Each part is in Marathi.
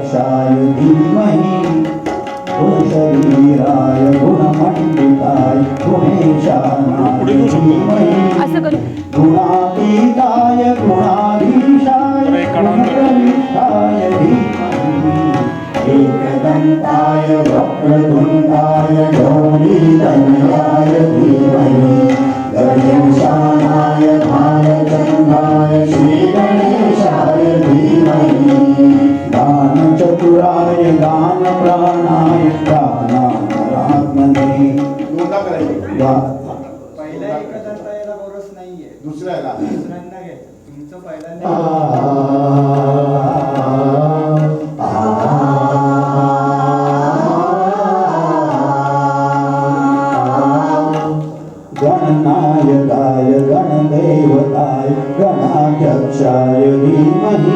गणाध्यक्षाय धीमहि गुणशरीराय गुणमण्डिताय गुणेशानाय धीमहि गुणातीताय गुणाधीशाय गुणप्रविष्टाय धीमहि एकदन्ताय वक्रतुण्डाय गौरीतनयाय धीमहि गणेशानाय भालचन्द्राय श्रीगणेशाय धीमहि गानचतुराय गानप्राणाय गानामरात्मने पहिल्या एकदंता याला गोरस नाहीये, दुसऱ्याला दुसऱ्यांना घ्यायचं. तुमचं पहिल्यांदा गणनायकाय गणदेवताय गणाध्यक्षाय धीमहि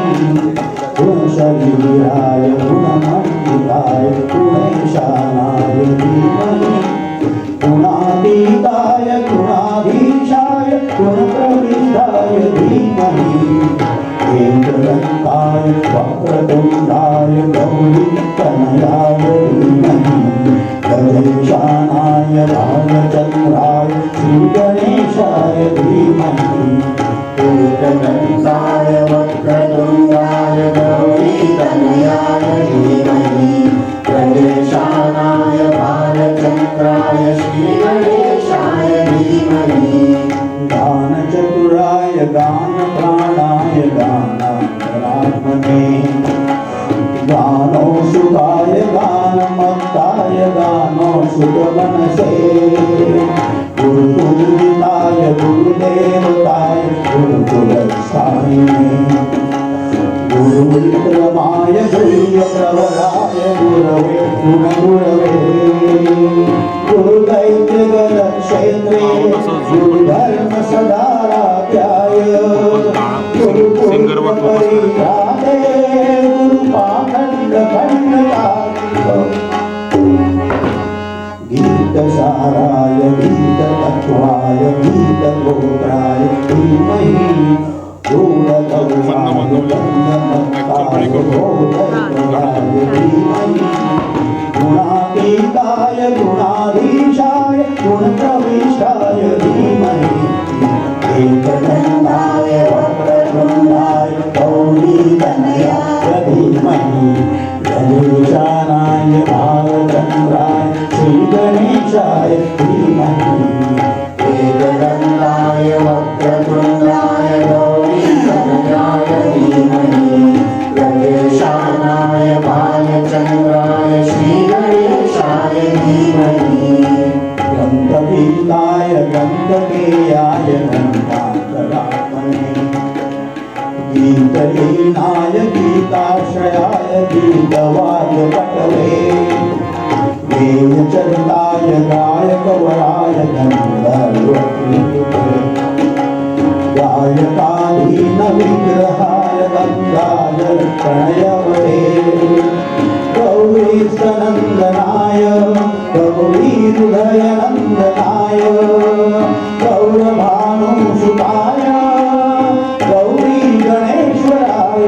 गुणशरीराय गुणमण्डिताय गुणेशानाय धीमहि गुणातीताय गुणाधीशाय गुणप्रविष्टाय धीमहि एकदन्ताय वक्रतुण्डाय गौरीतनयाय धीमहि गणेशानाय भालचन्द्राय श्रीगणेशाय धीमहि एकदन्ताय वक्रतुण्डाय गौरीतनयाय धीमहि गणेशानाय भालचन्द्राय श्रीगणेशाय धीमहि गानचतुराय गानप्राणाय गानान्तरात्मने गानोऽसुताय गानमत्ताय गानोऽसुतमनसे गुरुपूजिताय गुरुदेवताय गुरुकुलस्थायिने गुरुविक्रमाय गुरुप्रवराय गुरवे गुणगुरवे गुरुदैत्यगणक्षेत्रे गुरुधर्मसदाराध्याय गुरुपुत्रपरित्राणे गीतसाराय गीततत्त्वाय गीतगोत्राय धीमहि गूढगौराय गन्धमत्ताय गोदयगुणाय धीमहि गुणातीताय गुणाधीशाय गुणप्रविष्टाय धीमहि एकदन्ताय वक्रतुण्डाय गौरीतनयाय धीमहि गणेशानाय भालचन्द्राय श्रीगणेशाय धीमहि एकदन्ताय वक्रतुण्डाय गौरीतनयाय धीमहि गणेशानाय भालचन्द्राय श्रीगणेशाय धीमहि गन्धगीताय गन्धकेयाय गन्धान्तरात्मने गीतलीनाय गीताश्रयाय गीतवाद्यपटवे वेदचरिताय गायकवराय गन्धर्वकीर्तने गायकाधीन विग्रहाय गङ्गाधर प्रणयवते गौरीस्तनन्दनाय गौरीहृदयनन्दनाय गौरभानुसुताय गौरी गणेश्वराय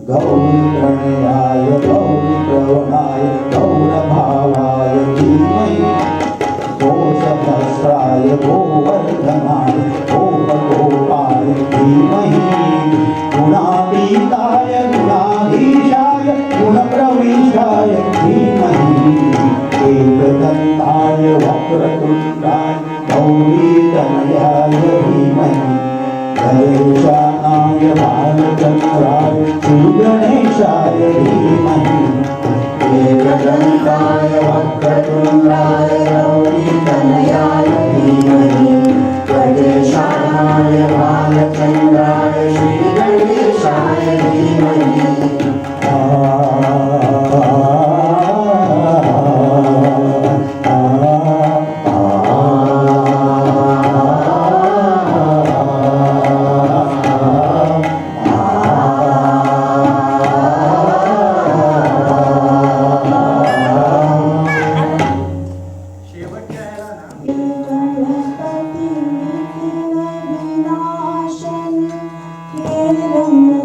गौरीप्रणयाय गौरीप्रवणाय गौरभावाय धीमहि गोसहस्राय गोवर्धनाय गोपगोपाय धीमहि गुणातीताय गुणाधीशाय गुणप्रविष्टाय धीमहि एकदन्ताय वक्रतुण्डाय गौरीतनयाय धीमहि गणेशानाय भालचन्द्राय श्रीगणेशाय धीमहि एकदन्ताय वक्रतुण्डाय गौरीतनयाय धीमहि गणेशानाय भालचन्द्राय श्रीगणेशाय धीमहि Om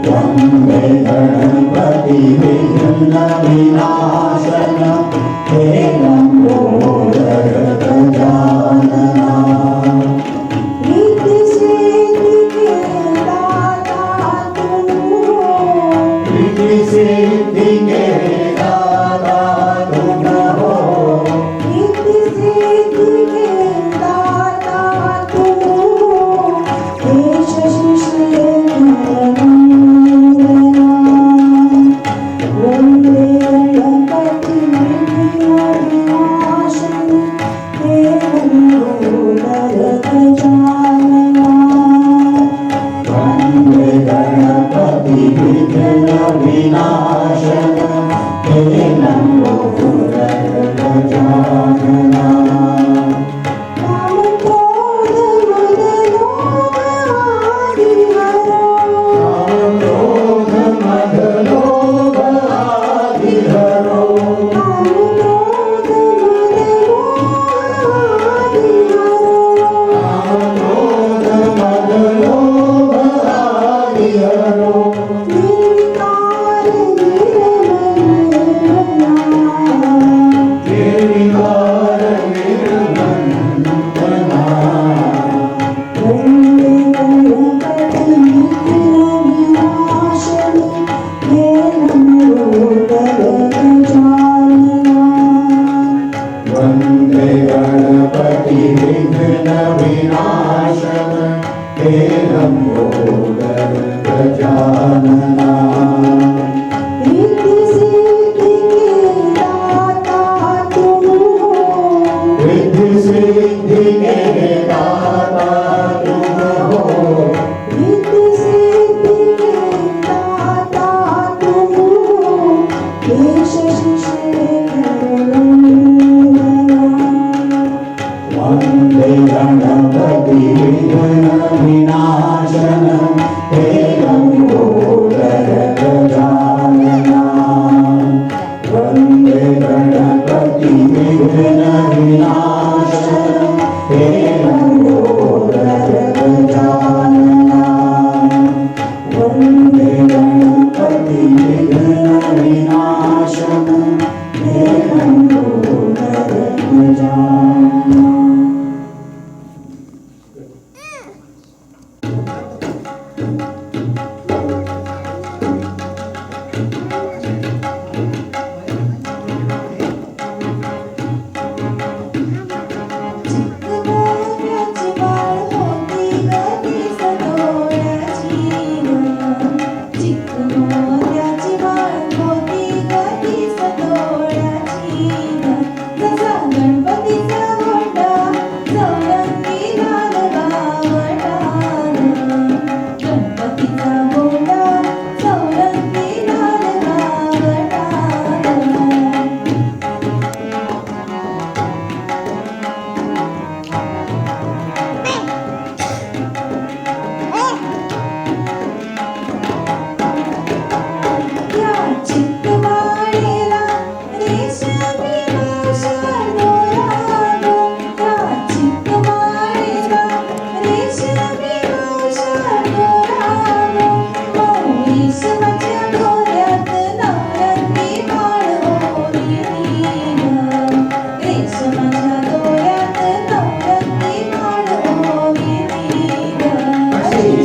वन्दे गणपति विघ्न विनाशन हे लम्बोदर गजानना रिद्धि सिद्धि के दाता तुम हो वन्दे गणपति विघ्न विनाशन हे लम्बोदर गजानना क्रोध मद लोभ आदि हरो क्रोध मद लोभ आदि हरो निर्विकार निर्मन्थना वन्दे गणपति विघ्न विनाशन हे लम्बोदर गजानना रिद्धि सिद्धि के दाता तुम हो वन्दे गणपति विघ्न विनाशन हे लम्बोदर गजानना वन्दे गणपति विघ्न विनाशन हे लम्बोदर गजानना वन्दे गणपति विघ्न विनाशन हे लम्बोदर गजानना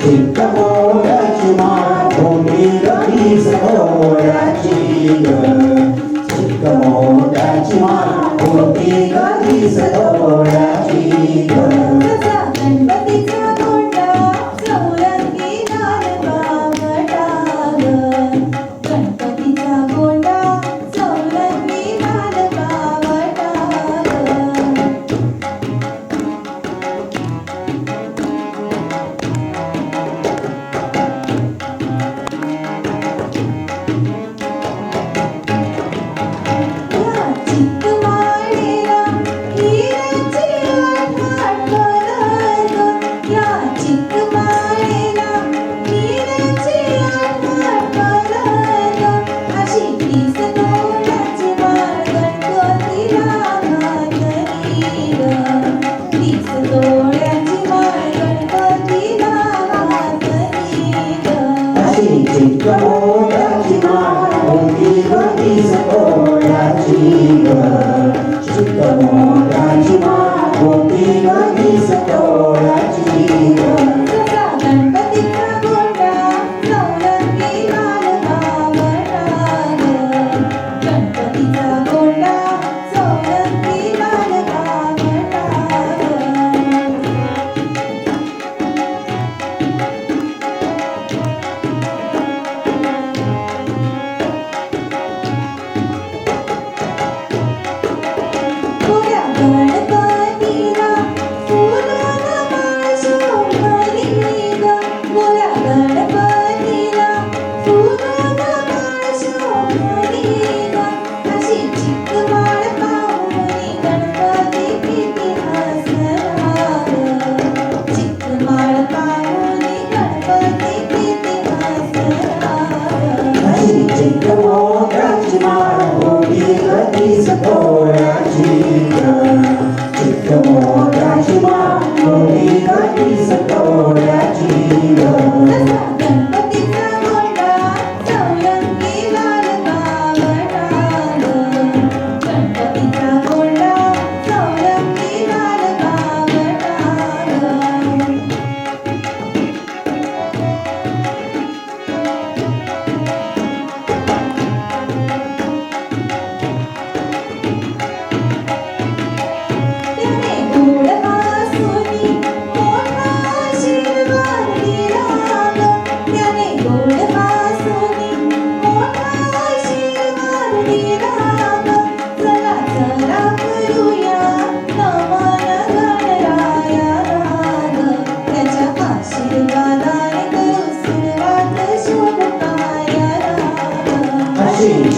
चित्तमोडाची माळ होती गती सतोडाची चित्तमोडाची माळ होती गती सतोडाची गणपतीचा गोंडा चौरंगी लालबावटा गणपतीचा गोंडा चौरंगी लालबावटा चित्तमाळेला हिऱ्याचे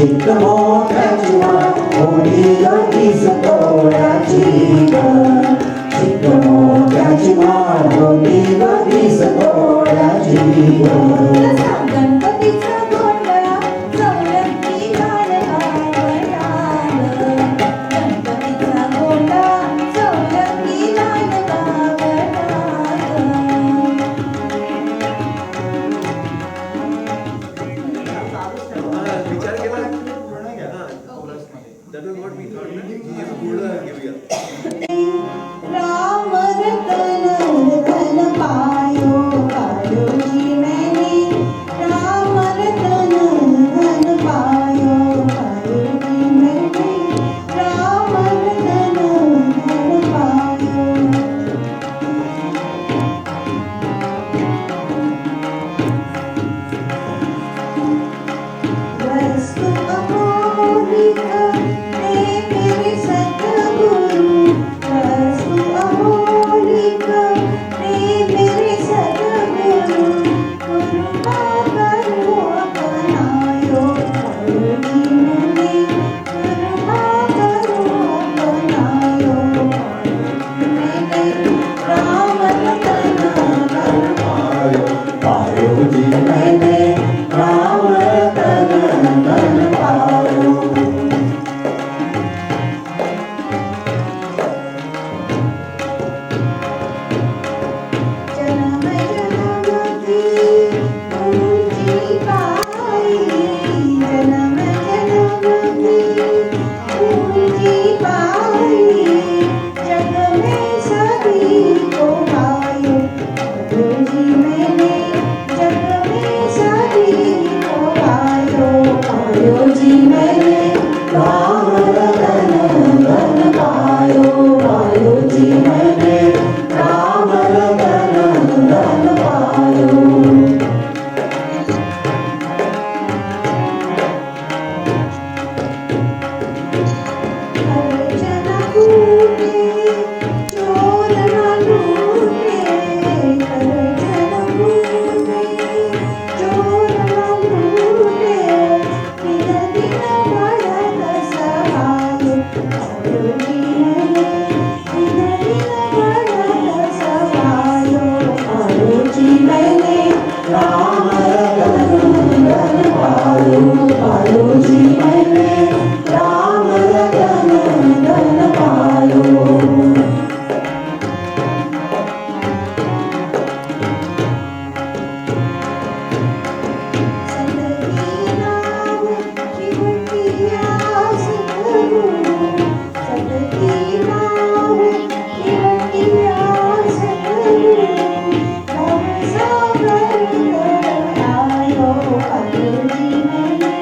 चित्त मोठ्याची माळ होती गतीस तोडाची ग चित्त मोठ्याची माळ होती गतीस तोडाची ग तसा गणपतीचा गोंडा चौरंगी लाल बावटा गणपतीचा गोंडा चौरंगी लाल बावटा विचार केला पूर्ण घ्या That is what we thought. He is good give Ram Ratan Dhan पायो पायो जी मैंने राम रतन धन पायो पायो जी मैंने राम रतन धन पायो वस्तु अमोलिक हे मेरे सतगुरु वस्तु अमोलिक हे मेरे सतगुरु कृपा करो अपनायो पायो जी मैंने कृपा करो अपनायो मैंने राम रतन धन पायो पायो जी मैंने राम रतन धन पायो जन्म जन्म की पूंजी पाई जन्म जन्म की पूंजी पाई जग में सभी को पायो पायो जी मैंने जग में सभी को पायो पायो जी मैंने राम रतन धन पायो पायो जी मैंने राम रतन धन पायो अर्चन कूटे चोर न लूटे अर्चन कूटे चोर न लूटे दिन दिन बढ़त सहायो पायो जी मैंने दिन दिन बढ़त सहायो पायो जी मैंने राम रतन धन पायो पायो जी मैंने राम रतन धन पायो सतगी नाम शिवकी आस करूं सतगी नाम शिवकी आस करूं भव सागर कर आयो पायो जी मैंने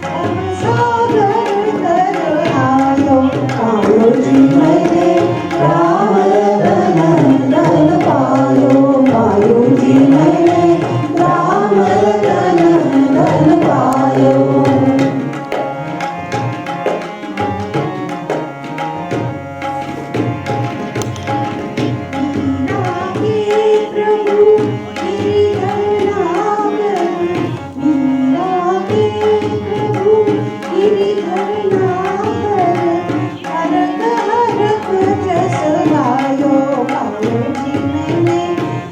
भव सागर कर आयो पायो जी मैंने राम रतन धन पायो पायो जी मैंने राम रतन धन पायो मीरा के प्रभु गिरिधर नागर मीरा के प्रभु गिरिधर नागर हरक हरक जस गायो पायो जी मैंने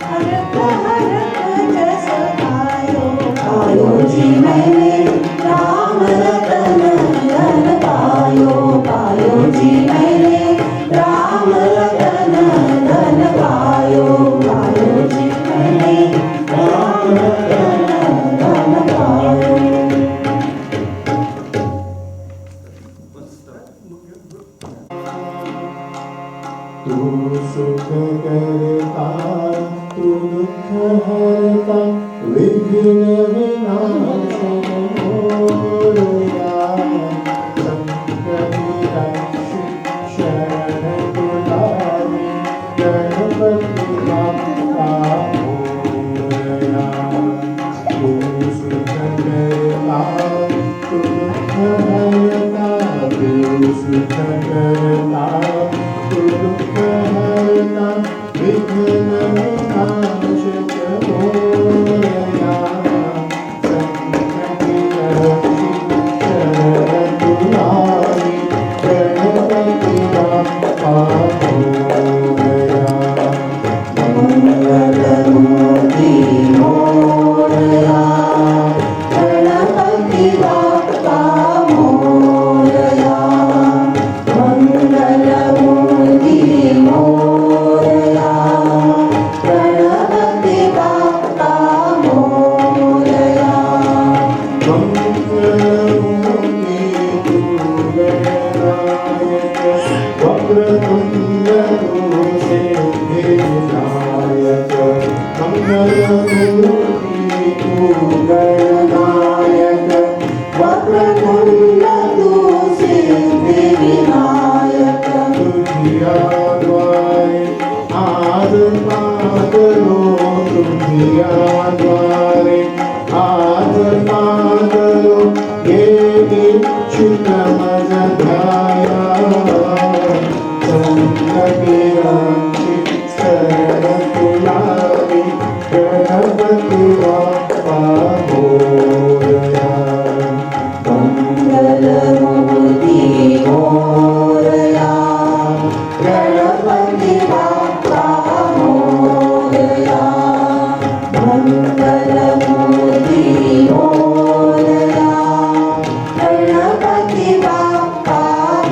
हरक हरक जस गायो पायो जी मैंने राम रतन धन पायो पायो जी मैंने राम रतन धन पायो पायो जी मैंने राम रतन धन पायो तू सुख करता तू दुख हरता विघ्न विनाशक मोरया संकटि रक्षक शरण दुलारी गणपति बाप्पा मोरया तू सुख करता तू दुख हरता तू सुख करता तू दुख हरता विघ्न विनाशक मोरया संकटि रक्षक शरण मंगलमूर्ती मोरया, गणपती बाप्पा मोरया, मंगलमूर्ती मोरया, गणपती बाप्पा मोरया. वक्रतुंड तू सिद्धिविनायक, आज मागलो तुझियाद्वारे, आज मागलो ये इच्छुक मज ध्याया. संकटी रक्षित शरण तुलारी, गणपती बाप्पा मोरया. मंगलमूर्ती मोरया, गणपती बाप्पा मोरया, मंगलमूर्ती मोरया, गणपती बाप्पा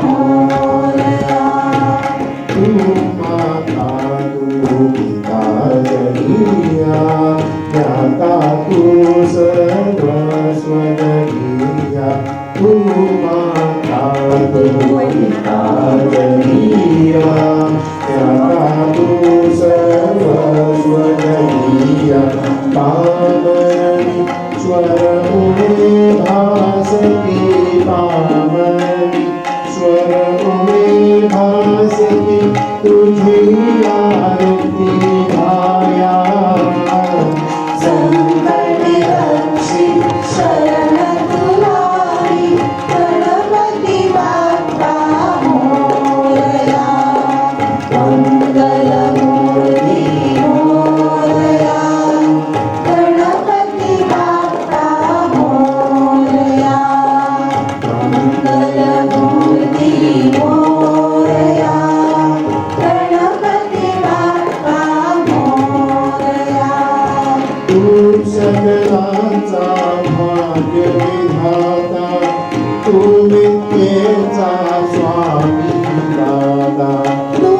मोरया. तू माता तू पिता जगिया, ज्ञाता तू सर्वस्व जगिया. तू माता तू पिता जगिया, ज्ञाता तू सर्वस्व जगिया. पावनी स्वर उमे भासती, पावनी स्वर उमे भासती, तुझी आरती गाया. संकटी रक्षित शरण तुलारी, गणपती बाप्पा मोरया, मंगलमूर्ती मोरया, गणपती बाप्पा मोरया, मंगलमूर्ती मोरया, गणपती बाप्पा मोरया. तू सकलांचा भाग्य विधाता, तू विद्येचा स्वामी दाता. तू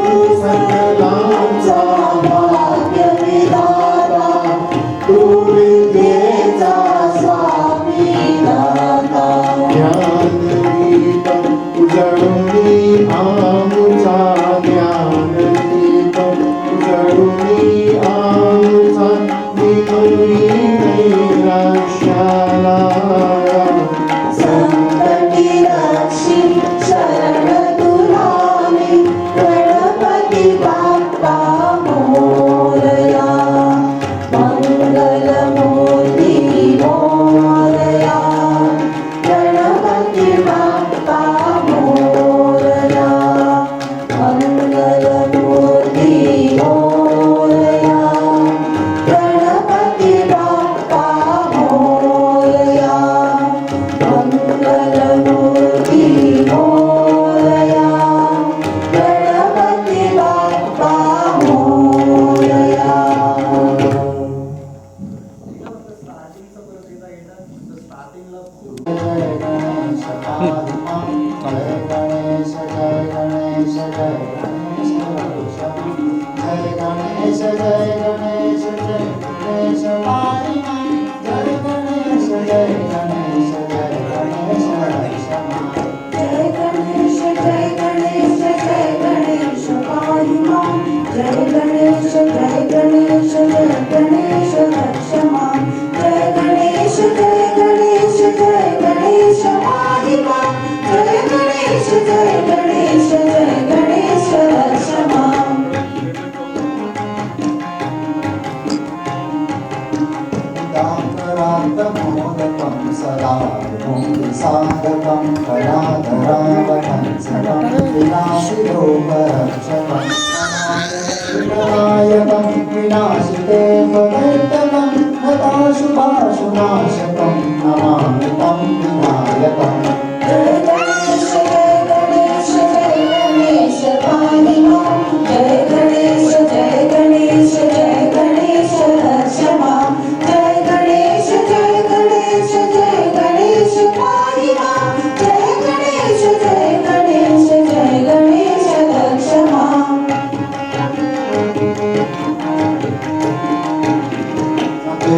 सकलांचा भाग्य विधाता, तू विद्येचा स्वामी दाता. ज्ञानदीप उजळुनी आमुचा, ज्ञानदीप उजळुनी आमुचा, निमरुई नैराश्याला. संकटी रक्षित शरण तुलारी, गणपती बाप्पा मोरया, मंगलमूर्ती मोरया, गणपती बाप्पा मोरया, मंगलमूर्ती मोरया, गणपती बाप्पा मोरया, मंगलमूर्ती मोरया, गणपती बाप्पा मोरया. स्टार्टिंगचं परत एकदा येतात स्टार्टिंगला खूप जय गणेश पादुका, जय गणेश जय गणेश जय गणेश जय गणेश जय गणेश जय गणेश पादुका, जय गणेश जय गणेश जय गणेश जय गणेश जय गणेश जय गणेश पाहि मां, जय गणेश जय गणेश जय गणेश रक्ष मां. जय गणेश जय गणेश जय गणेश पाहि मां, जय गणेश जय गणेश जय गणेश रक्ष मां. मोदकं सदा साधकं कलाधरावहंसकं विनाशिलोकरक्षकं विनायकं विनाशिते फलैतकं हताशुभाशुनाशकं नमामि तं विनायकम्. जय गणेश पाहि मां, जय गणेश जय गणेश जय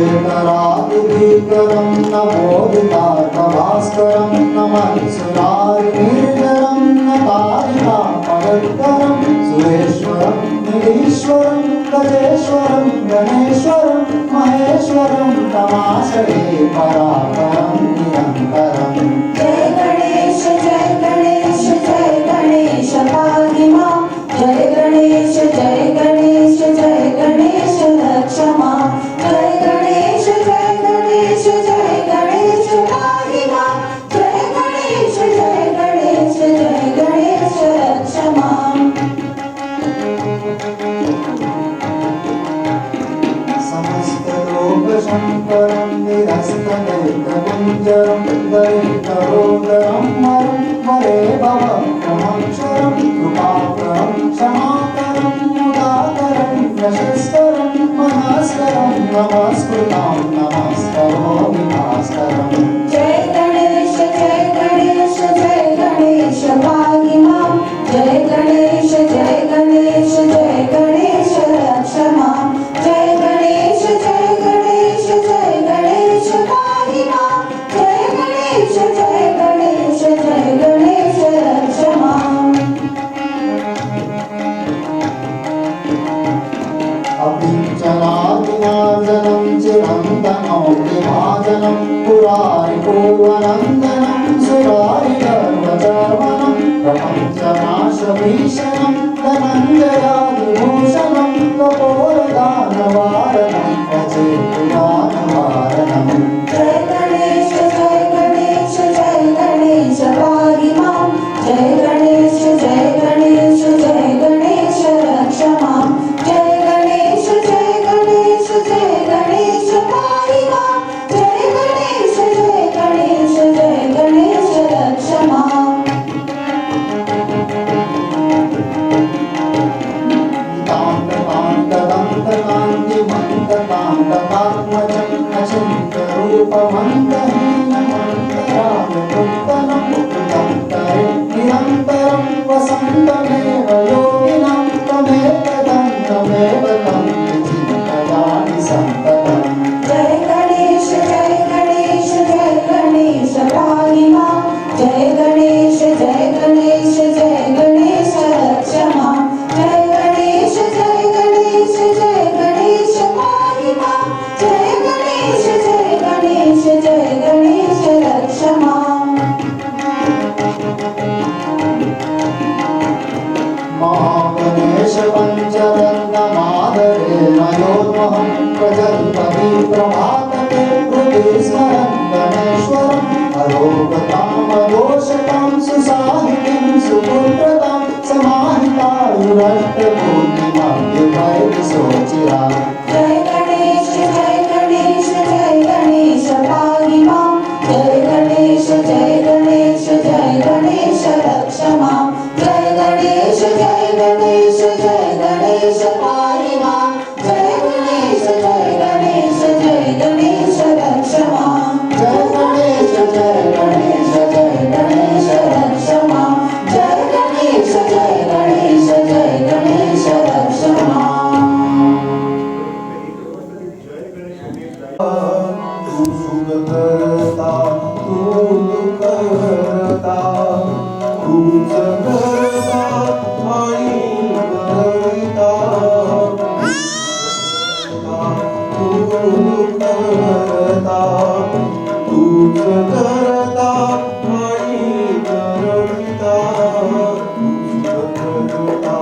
श्वेतरागभीकरं न बोधितार्थभास्करं न मनसुरारिनिर्जरं न तारिकापदत्करं सुरेश्वरं निरीश्वरं गजेश्वरं गणेश्वरं महेश्वरं तमाश्रये परापरं निरन्तरम् जय गणेश पाहि मां जय गणेश रक्ष मां जय गणेश पाहि मां जय गणेश रक्ष मां समस्तलोकशङ्करं निरस्तदैककुञ्जरं दरिद्रोदरं मरं वरे भवक्रमक्षरं कृपाकरं क्षमाकरं मुदाकरं यशस्करं मनस्करं नमस्कृतां नमस्करोमि भास्करम् जय गणेश पाहि मां जय गणेश रक्ष मां जय गणेश पाहि मां जय गणेश रक्ष मां अभिचनादिनार्जनं चिरन्तनौतिभाजनं पुरारिपूर्वनन्दनं सुरारिगर्वचर्वनं प्रपञ्चनाशभीषणं धनञ्जयादिभूषणं कपोलदानवारणं प्रचेतुदानवारणम् जय गणेश पाहि मां जय गणेश रक्ष मां जय गणेश पाहि मां जय गणेश रक्ष मां निरन्तरं वसन्तमेव योगिनां त्वमेकदं त्वमेव तं विचिन्तयामि सन्ततम् जय गणेश पाहि मां जय गणेश रक्ष मां जय गणेश पाहि मां जय गणेश रक्ष मां महागणेश पञ्चरत्नमादरेण योन्महं प्रजल्पति प्रभातके हृदि स्मरन् गणेश्वरम् अरोगतामरोषतां सुसाहितीं सुपुत्रतां समाहितायुरष्टकोटिमभ्युपैति जय गणेश पाहि मां जय गणेश रक्ष मां जय गणेश पाहि मां जय गणेश रक्ष मां जय गणेश रक्ष मां जय गणेश रक्ष मां तू सुख करता तू दुःख करता तूच करता आणि करता तू दुःख करता तूच करता आणि करता तूच करता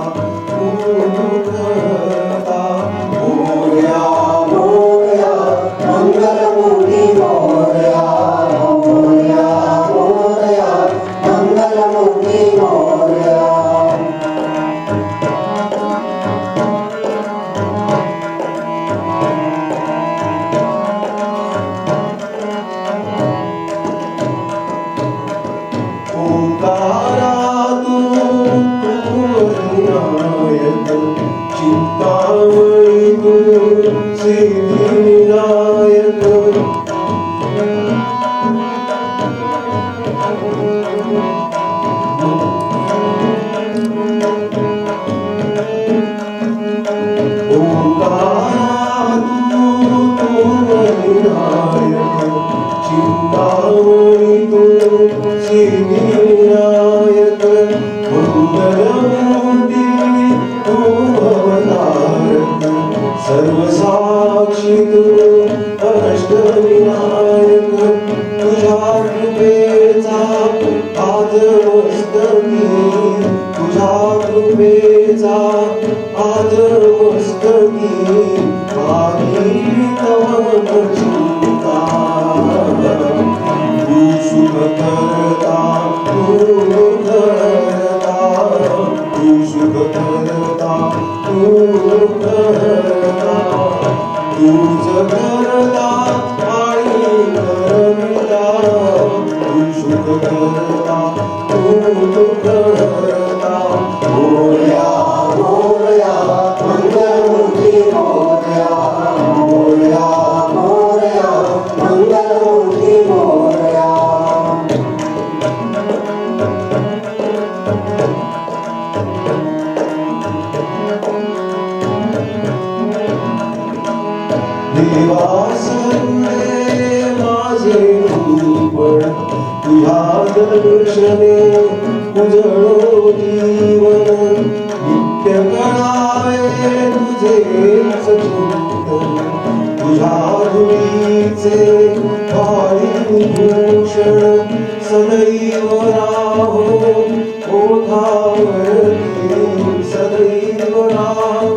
तू दुःख करता मोरया मोरया मंगलमूर्ती मोरया मोरया मोरया मंगलमूर्ती मोरया तू अष्टविनायक तुझ्या कृपेचा आज मस्तकी तुझ्या कृपेचा आज मस्तकी काही तव चिंता तू सुख करता तू करता तू सुख करता तू करता तूच करता आणि करविता तू सुख करता तू करता मोरया मोरया मंगलमूर्ती मोरया मोरया मोरया मंगलमूर्ती मोरया देवासने माझे पण तुझ्या दर्शने उजळो जीवन नित्य कळावे तुझेच चिंतन तुझ्या धुळीचे भारी भूषण सदैव राहो ओधावरती सदैव राहो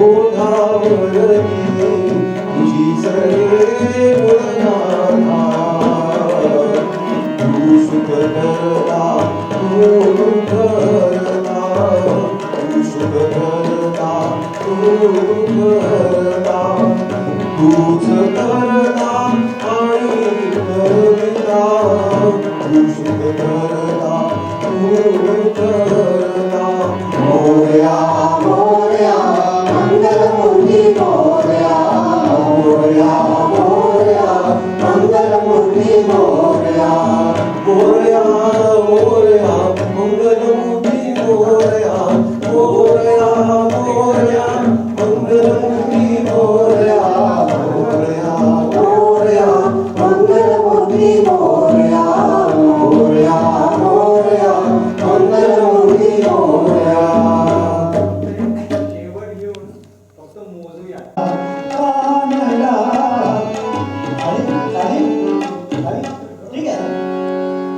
ओधावरती तुझी सरे गुणगाथा तू सुख करता तू करता तू सुख करता तू करता तूच करता आणि करविता तू सुख करता तू करता मोरया मोरया मंगलमूर्ती मोरया मोरया मोरया मंगलमूर्ती मोरया मोरया मोरया मंगलमूर्ती मोरया मोरया मोरया मंगलमूर्ती मोरया मोरया मोरया मंगलमूर्ती मोरया मोरया मोरया मंगलमूर्ती मोरया शेवट घेऊन फक्त मोजूया. कानडा खाली खाली खाली ठीक आहे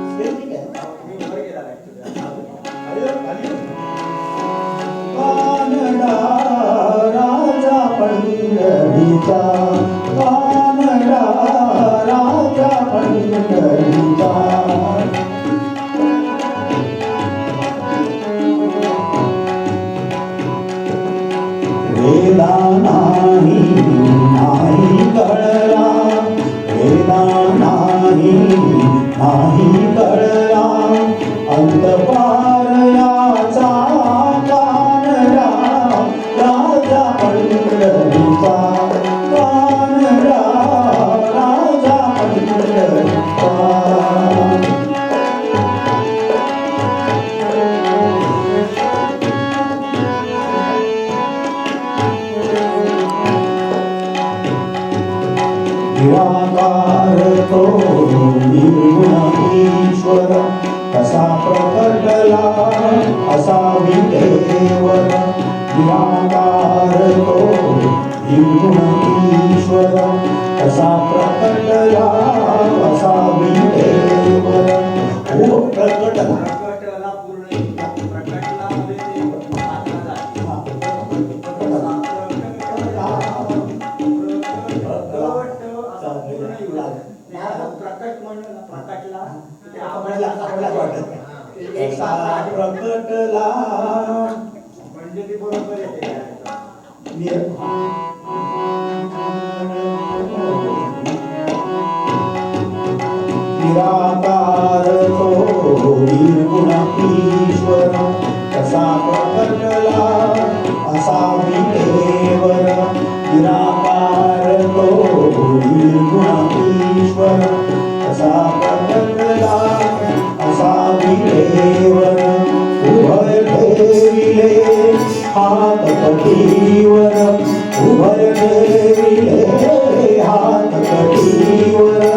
स्पेस ठीक आहे मी वर गेला actually. खाली कानडा राजा पंढरीचा कानडा राजा पंढरीचा वेदा नाही नाही कळला वेदा नाही नाही कळला अंतपार याचा कानडा राजा पंढरीचा कानडा राजा पंढरीचा निराकार तो निर्गुण ईश्वर कसा प्रकटला असा विदेवर निराकार तो निर्गुण ईश्वर कसा प्रकटला असा विदेवर ओ प्रकटला प्रकटला पूर्ण प्रकटला मध्ये ते आत्मा जाते. प्रकट असं पूर्ण युगात. ते असं प्रकट म्हणलं ना प्रकटला ते आपल्याला वाटत ते एक कसा साथ प्रकटला म्हणजे ती बरोबर येते. निराकार तो निर्गुण ईश्वर कसा प्रकटला असा विदेवर निराकार तो निर्गुण ईश्वर कसा प्रकटला असा विदेवर उभय ठेविले हात कटीवर उभय ठेविले हात कटीवर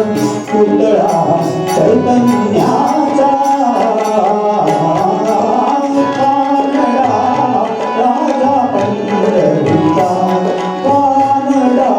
पुतळा चैतन्याचा कानडा राजा पंढरीचा कानडा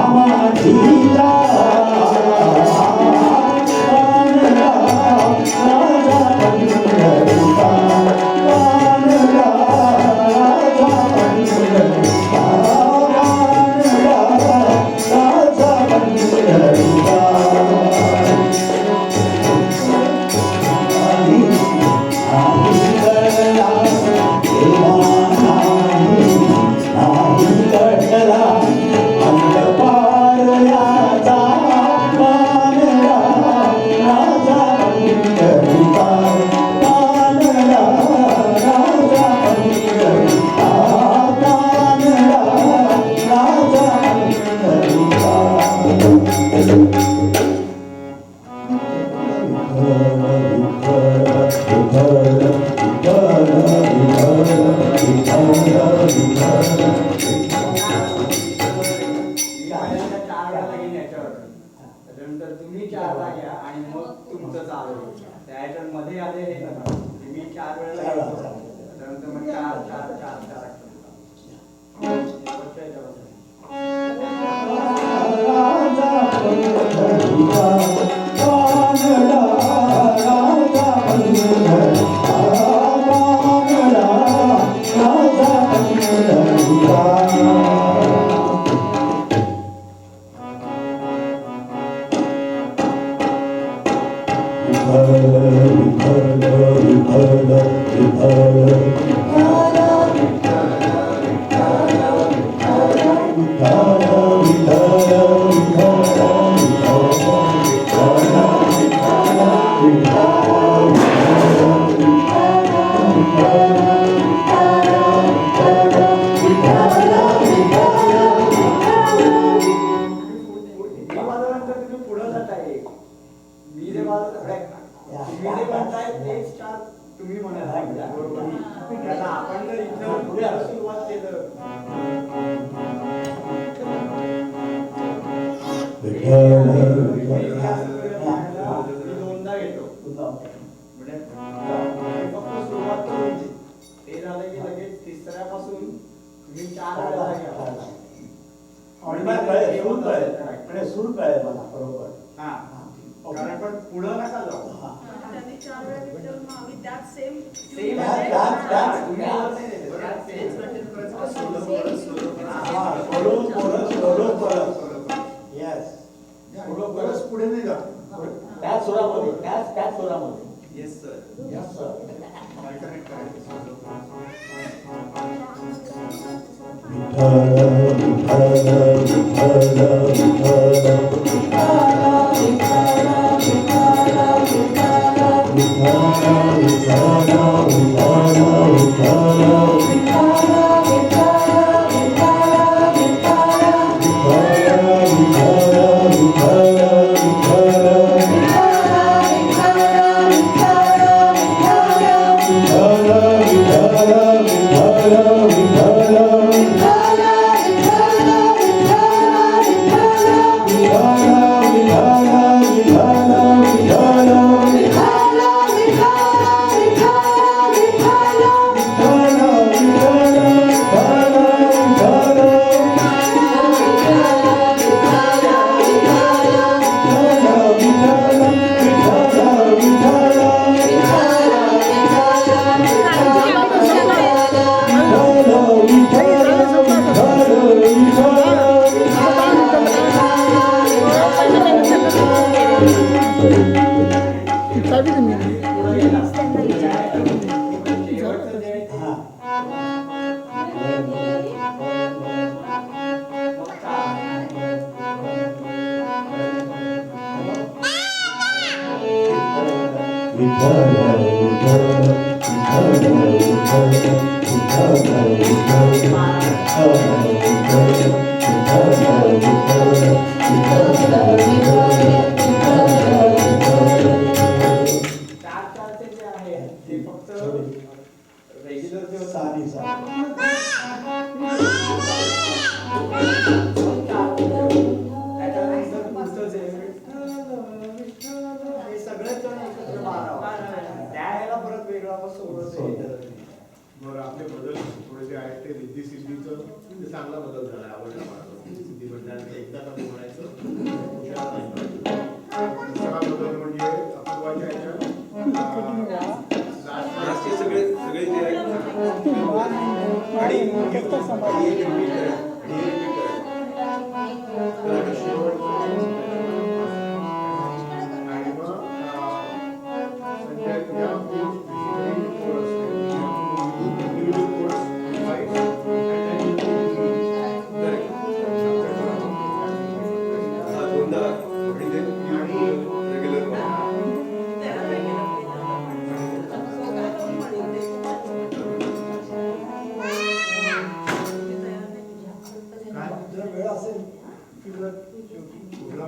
समाधीला वानरा राजा पंढरीचा वानरा राजा पंढरीचा वानरा राजा पंढरीचा नाही कळला देवा नाही कळला अंतपारयाचा वानरा राजा पंढरीचा वानरा राजा पंढरीचा वानरा राजा गाण्याच्या 4 वेळा घेईन याच्यावर. त्याच्यानंतर तुम्ही 4दा घ्या आणि मग तुमचं चालू होईल. त्या ह्याच्यात मध्ये आले हे नका. मी 4 वेळेला घेतो. त्याच्यानंतर मग 4 4 4 4 राजा पंढरीचा वानरा राजा पंढरीचा वानरा राजा पंढरीचा वाजवल्यानंतर तुम्ही पुढे जाताय. मी जे वाजवताय तुम्ही जे म्हणताय तेच 4 तुम्ही म्हणाला बरोबर. त्याला आपण जर इथं पुढे सुरुवात केलं मी 2दा घेतो म्हणजे फक्त सुरुवात करून ते झालं की लगेच तिसऱ्यापासून तुम्ही 4 वेळा घ्या. सूर कळेल मला बरोबर. हा कारण पण पुढं नका जाऊ. त्यांनी 4 वेळा घेतल्यावर मग आम्ही त्याच सेम सेम तुम्ही आवाज नाही देत. त्यात तेच कंटिन्यू करायचं. पुढे नाही जा. त्याच सुरामध्ये त्याच सुरामध्ये yes sir. Yes sir alternate करायचं. बरं आपले बदल थोडेसे आहेत ते रिद्धी सिद्धीचं चांगला बदल झाला आवडला मला सिद्धी म्हणजे एकदा जर वेळ असेल की जर कुठला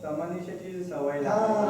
समनिशेची सवय लागते.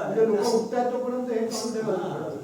म्हणजे लोक उठतात तोपर्यंत हे चालू ठेवायचं.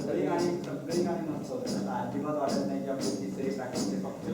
सगळी गाणी मस्त होतं. आता अजिबात वाटत नाही की आपली तिसरी प्रॅक्टिस फक्त